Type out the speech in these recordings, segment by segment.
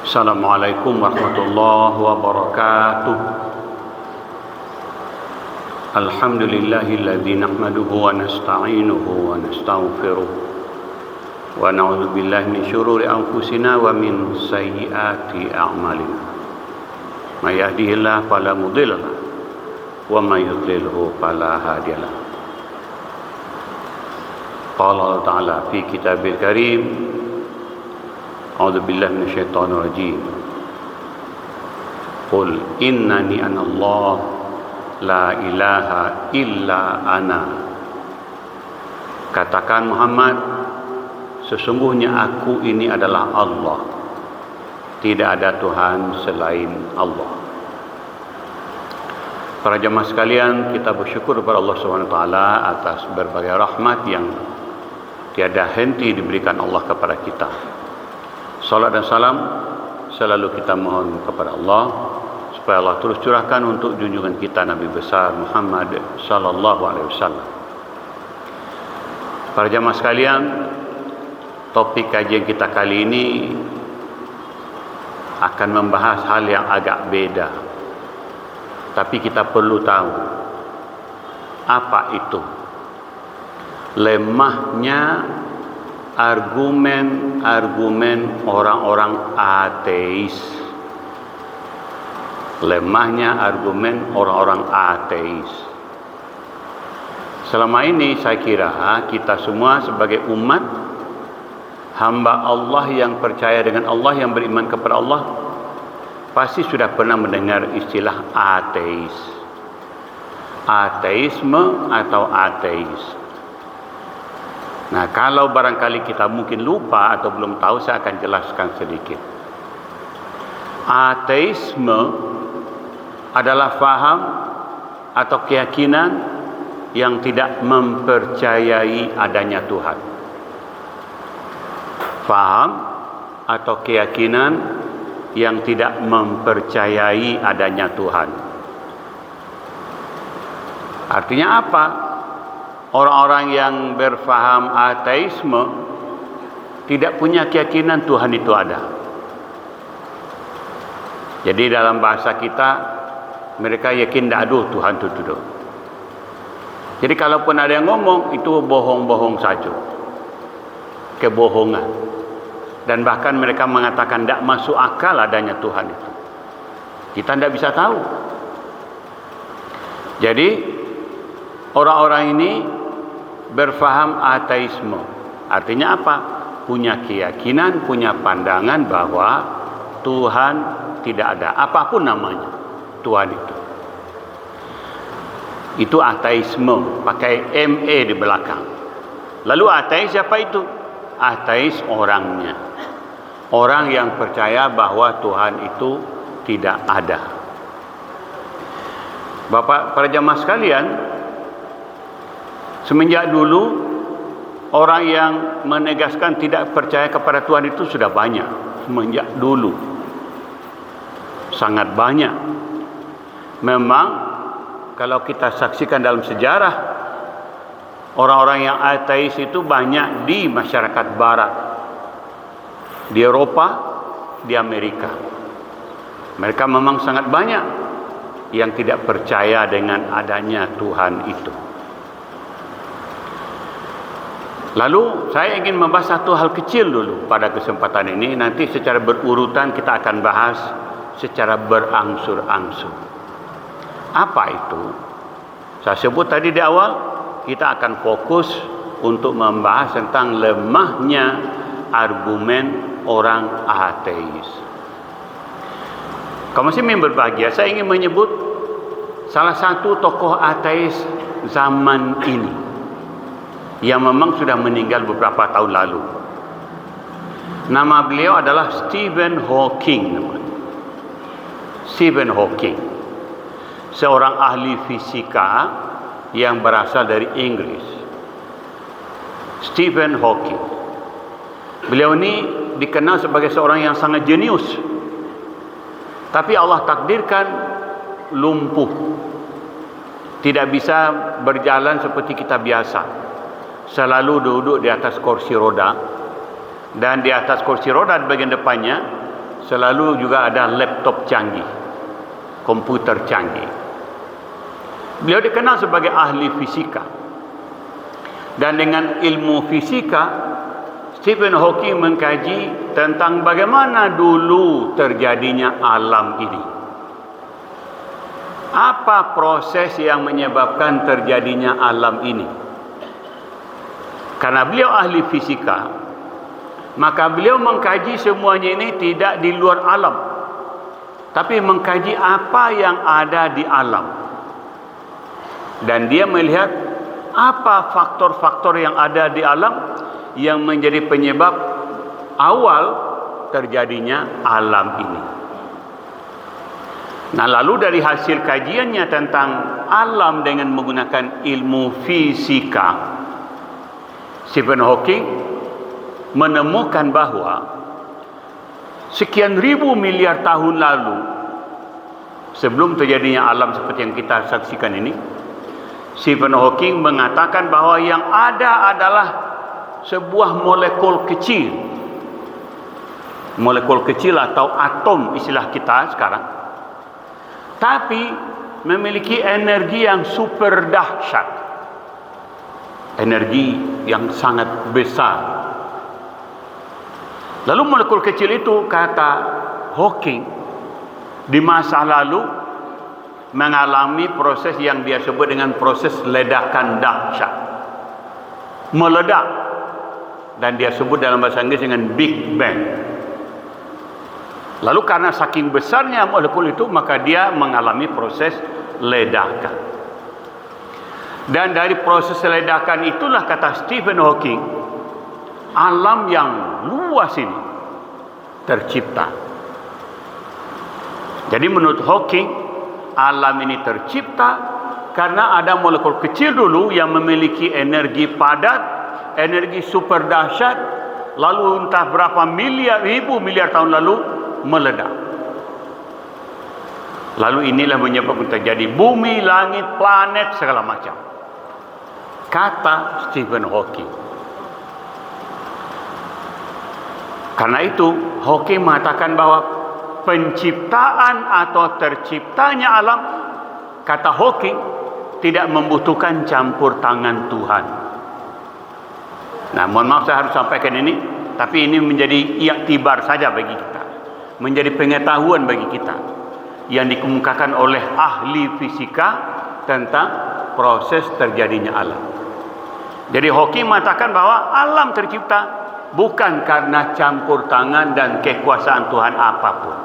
Assalamualaikum warahmatullahi wabarakatuh. Alhamdulillahilladzi nahmaduhu wa nasta'inuhu wa nastaghfiruh wa na'udzu billahi min syururi anfusina wa min sayyiati a'malina. May yahdihillahu fala mudilla lahu wa may yudlilhu fala hadiya lahu. Qala Allah Ta'ala fi kitabil karim, a'udzu billahi minasyaitonir rajim. Qul innani anallah la ilaha illa ana. Katakan Muhammad, sesungguhnya aku ini adalah Allah. Tidak ada Tuhan selain Allah. Para jemaah sekalian, kita bersyukur kepada Allah SWT atas berbagai rahmat yang tiada henti diberikan Allah kepada kita. Salat dan salam selalu kita mohon kepada Allah supaya Allah terus curahkan untuk junjungan kita Nabi besar Muhammad sallallahu alaihi wasallam. Para jemaah sekalian, topik kajian kita kali ini akan membahas hal yang agak beda. Tapi kita perlu tahu apa itu lemahnya argumen orang-orang ateis. Lemahnya argumen orang-orang ateis. Selama ini saya kira kita semua sebagai umat hamba Allah yang percaya dengan Allah, yang beriman kepada Allah, pasti sudah pernah mendengar istilah ateis. Ateisme atau ateis. Nah, kalau barangkali kita mungkin lupa atau belum tahu, saya akan jelaskan sedikit. Ateisme adalah faham atau keyakinan yang tidak mempercayai adanya Tuhan. Faham atau keyakinan yang tidak mempercayai adanya Tuhan. Artinya apa? Orang-orang yang berfaham ateisme tidak punya keyakinan Tuhan itu ada. Jadi dalam bahasa kita, mereka yakin tidak ada Tuhan itu. Jadi kalaupun ada yang ngomong, itu bohong-bohong saja, kebohongan. Dan bahkan mereka mengatakan tidak masuk akal adanya Tuhan itu. Kita tidak bisa tahu. Jadi orang-orang ini berfaham ateisme. Artinya apa? Punya keyakinan, punya pandangan bahwa Tuhan tidak ada, apapun namanya Tuhan itu. Itu ateisme, pakai ME di belakang. Lalu ateis siapa itu? Ateis orangnya. Orang yang percaya bahwa Tuhan itu tidak ada. Bapak, para jemaah sekalian, semenjak dulu orang yang menegaskan tidak percaya kepada Tuhan itu sudah banyak. Semenjak dulu sangat banyak. Memang kalau kita saksikan dalam sejarah, orang-orang yang ateis itu banyak di masyarakat barat, di Eropa, di Amerika. Mereka memang sangat banyak yang tidak percaya dengan adanya Tuhan itu. Lalu saya ingin membahas satu hal kecil dulu pada kesempatan ini. Nanti secara berurutan kita akan bahas secara berangsur-angsur. Apa itu? Saya sebut tadi di awal, kita akan fokus untuk membahas tentang lemahnya argumen orang ateis. Kaum muslimin berbahagia, saya ingin menyebut salah satu tokoh ateis zaman ini yang memang sudah meninggal beberapa tahun lalu. Nama beliau adalah Stephen Hawking. Stephen Hawking, seorang ahli fisika yang berasal dari Inggris. Stephen Hawking, beliau ini dikenal sebagai seorang yang sangat jenius, tapi Allah takdirkan lumpuh, tidak bisa berjalan seperti kita biasa. Selalu duduk di atas kursi roda, dan di atas kursi roda di bagian depannya selalu juga ada laptop canggih, komputer canggih. Beliau dikenal sebagai ahli fisika. Dan dengan ilmu fisika, Stephen Hawking mengkaji tentang bagaimana dulu terjadinya alam ini. Apa proses yang menyebabkan terjadinya alam ini? Karena beliau ahli fisika, maka beliau mengkaji semuanya ini tidak di luar alam, tapi mengkaji apa yang ada di alam. Dan dia melihat apa faktor-faktor yang ada di alam yang menjadi penyebab awal terjadinya alam ini. Nah, lalu dari hasil kajiannya tentang alam dengan menggunakan ilmu fisika, Stephen Hawking menemukan bahawa sekian ribu miliar tahun lalu, sebelum terjadinya alam seperti yang kita saksikan ini, Stephen Hawking mengatakan bahawa yang ada adalah sebuah molekul kecil. Molekul kecil atau atom istilah kita sekarang. Tapi memiliki energi yang super dahsyat. Energi yang sangat besar. Lalu molekul kecil itu, kata Hawking, di masa lalu mengalami proses yang dia sebut dengan proses ledakan dahsyat. Meledak. Dan dia sebut dalam bahasa Inggris dengan Big Bang. Lalu karena saking besarnya molekul itu, maka dia mengalami proses ledakan. Dan dari proses ledakan itulah, kata Stephen Hawking, alam yang luas ini tercipta. Jadi menurut Hawking, alam ini tercipta karena ada molekul kecil dulu yang memiliki energi padat, energi super dahsyat, lalu entah berapa ribu miliar tahun lalu meledak. Lalu inilah menyebabkan terjadi bumi, langit, planet, segala macam. Kata Stephen Hawking. Karena itu Hawking mengatakan bahwa penciptaan atau terciptanya alam, kata Hawking, tidak membutuhkan campur tangan Tuhan. Nah, mohon maaf saya harus sampaikan ini, tapi ini menjadi iktibar saja bagi kita, menjadi pengetahuan bagi kita yang dikemukakan oleh ahli fisika tentang proses terjadinya alam. Jadi Hawking mengatakan bahwa alam tercipta bukan karena campur tangan dan kekuasaan Tuhan apapun,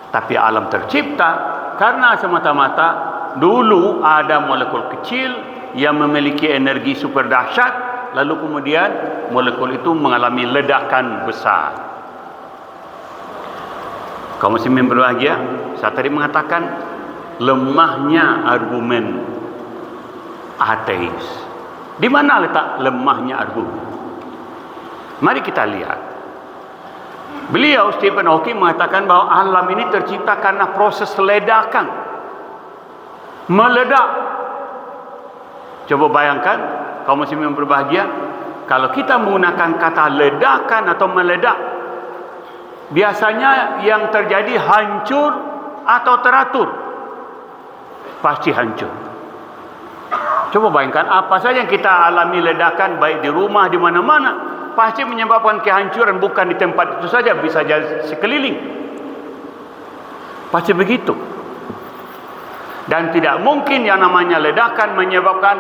tapi alam tercipta karena semata-mata dulu ada molekul kecil yang memiliki energi super dahsyat, lalu kemudian molekul itu mengalami ledakan besar. Kaum muslimin berbahagia, saya tadi mengatakan lemahnya argumen ateis. Di mana letak lemahnya argumen? Mari kita lihat. Beliau, Stephen Hawking, mengatakan bahwa alam ini tercipta karena proses ledakan. Meledak. Coba bayangkan, kaum muslimin yang berbahagia, kalau kita menggunakan kata ledakan atau meledak, biasanya yang terjadi hancur atau teratur. Pasti hancur. Coba bayangkan apa saja yang kita alami ledakan, baik di rumah, di mana-mana, pasti menyebabkan kehancuran, bukan di tempat itu saja, bisa jadi sekeliling. Pasti begitu. Dan tidak mungkin yang namanya ledakan menyebabkan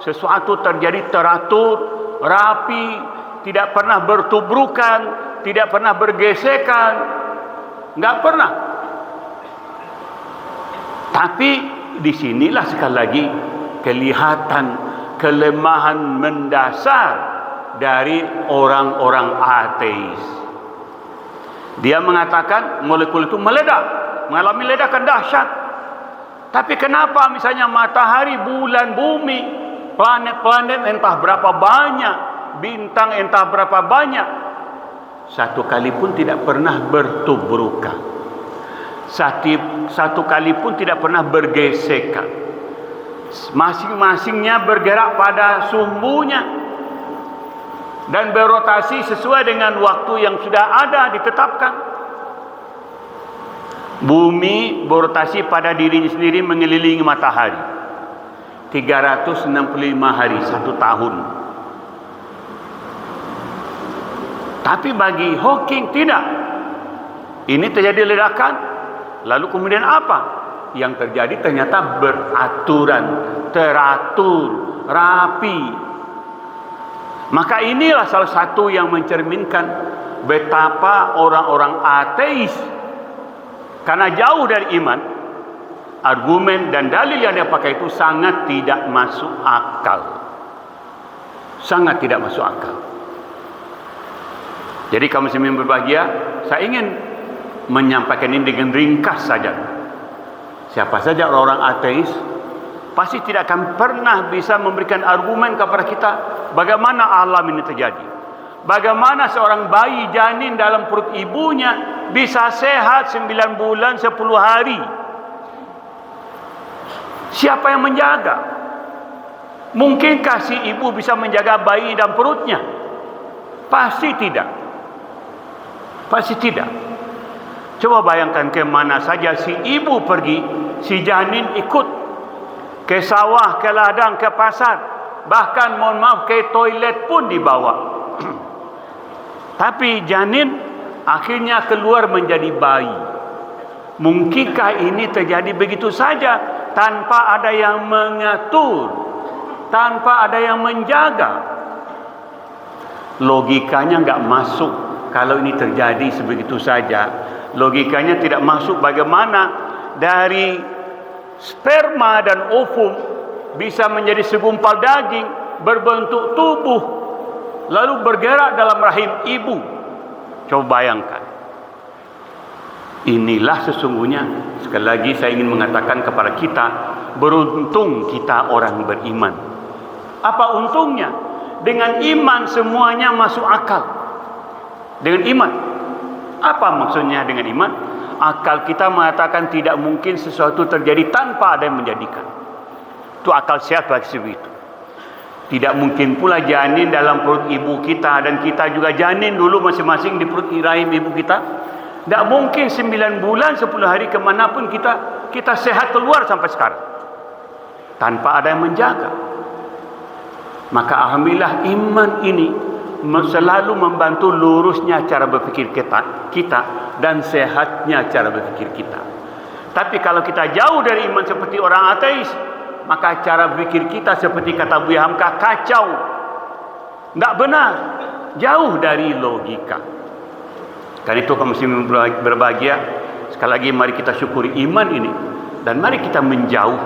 sesuatu terjadi teratur, rapi, tidak pernah bertubrukan, tidak pernah bergesekan. Enggak pernah. Tapi disinilah sekali lagi kelihatan kelemahan mendasar dari orang-orang ateis. Dia mengatakan molekul itu meledak, mengalami ledakan dahsyat. Tapi kenapa misalnya matahari, bulan, bumi, planet-planet entah berapa banyak, bintang entah berapa banyak, satu kali pun tidak pernah bertubrukan, satu kali pun tidak pernah bergesekan. Masing-masingnya bergerak pada sumbunya dan berotasi sesuai dengan waktu yang sudah ada ditetapkan. Bumi berotasi pada dirinya sendiri mengelilingi matahari 365 hari, 1 tahun. Tapi bagi Hawking tidak. Ini terjadi ledakan, lalu kemudian apa? Yang terjadi ternyata beraturan, teratur, rapi. Maka inilah salah satu yang mencerminkan betapa orang-orang ateis, karena jauh dari iman, argumen dan dalil yang dia pakai itu sangat tidak masuk akal. Sangat tidak masuk akal. Jadi kaum muslimin berbahagia, saya ingin menyampaikan ini dengan ringkas saja. Siapa saja orang-orang ateis pasti tidak akan pernah bisa memberikan argumen kepada kita bagaimana alam ini terjadi. Bagaimana seorang bayi janin dalam perut ibunya bisa sehat 9 bulan 10 hari. Siapa yang menjaga? Mungkinkah si ibu bisa menjaga bayi dalam perutnya? Pasti tidak. Pasti tidak. Coba bayangkan ke mana saja si ibu pergi, si janin ikut. Ke sawah, ke ladang, ke pasar. Bahkan mohon maaf ke toilet pun dibawa. Tapi janin akhirnya keluar menjadi bayi. Mungkinkah ini terjadi begitu saja tanpa ada yang mengatur, tanpa ada yang menjaga? Logikanya enggak masuk. Kalau ini terjadi sebegitu saja, logikanya tidak masuk. Bagaimana dari sperma dan ovum bisa menjadi segumpal daging berbentuk tubuh lalu bergerak dalam rahim ibu? Coba bayangkan. Inilah sesungguhnya, sekali lagi saya ingin mengatakan kepada kita, beruntung kita orang beriman. Apa untungnya? Dengan iman semuanya masuk akal. Dengan iman. Apa maksudnya dengan iman? Akal kita mengatakan tidak mungkin sesuatu terjadi tanpa ada yang menjadikan. Itu akal sehat bagi sebegitu. Tidak mungkin pula janin dalam perut ibu kita, dan kita juga janin dulu masing-masing di perut rahim ibu kita. Tidak mungkin 9 bulan 10 hari kemanapun kita sehat keluar sampai sekarang tanpa ada yang menjaga. Maka alhamdulillah iman ini selalu membantu lurusnya cara berpikir kita dan sehatnya cara berpikir kita. Tapi kalau kita jauh dari iman seperti orang ateis, maka cara berpikir kita seperti kata Buya Hamka, kacau, tidak benar, jauh dari logika. Karena itu kaum muslimin berbahagia, sekali lagi mari kita syukuri iman ini, dan mari kita menjauh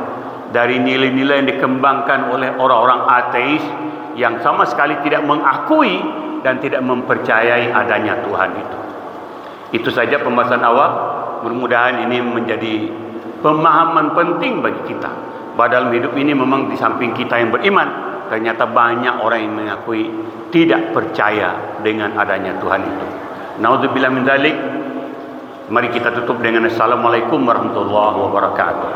dari nilai-nilai yang dikembangkan oleh orang-orang ateis yang sama sekali tidak mengakui dan tidak mempercayai adanya Tuhan itu. Itu saja pembahasan awal. Mudah-mudahan ini menjadi pemahaman penting bagi kita. Padahal hidup ini memang di samping kita yang beriman, ternyata banyak orang yang mengakui tidak percaya dengan adanya Tuhan itu. Nauzubillah min dzalik. Mari kita tutup dengan assalamualaikum warahmatullahi wabarakatuh.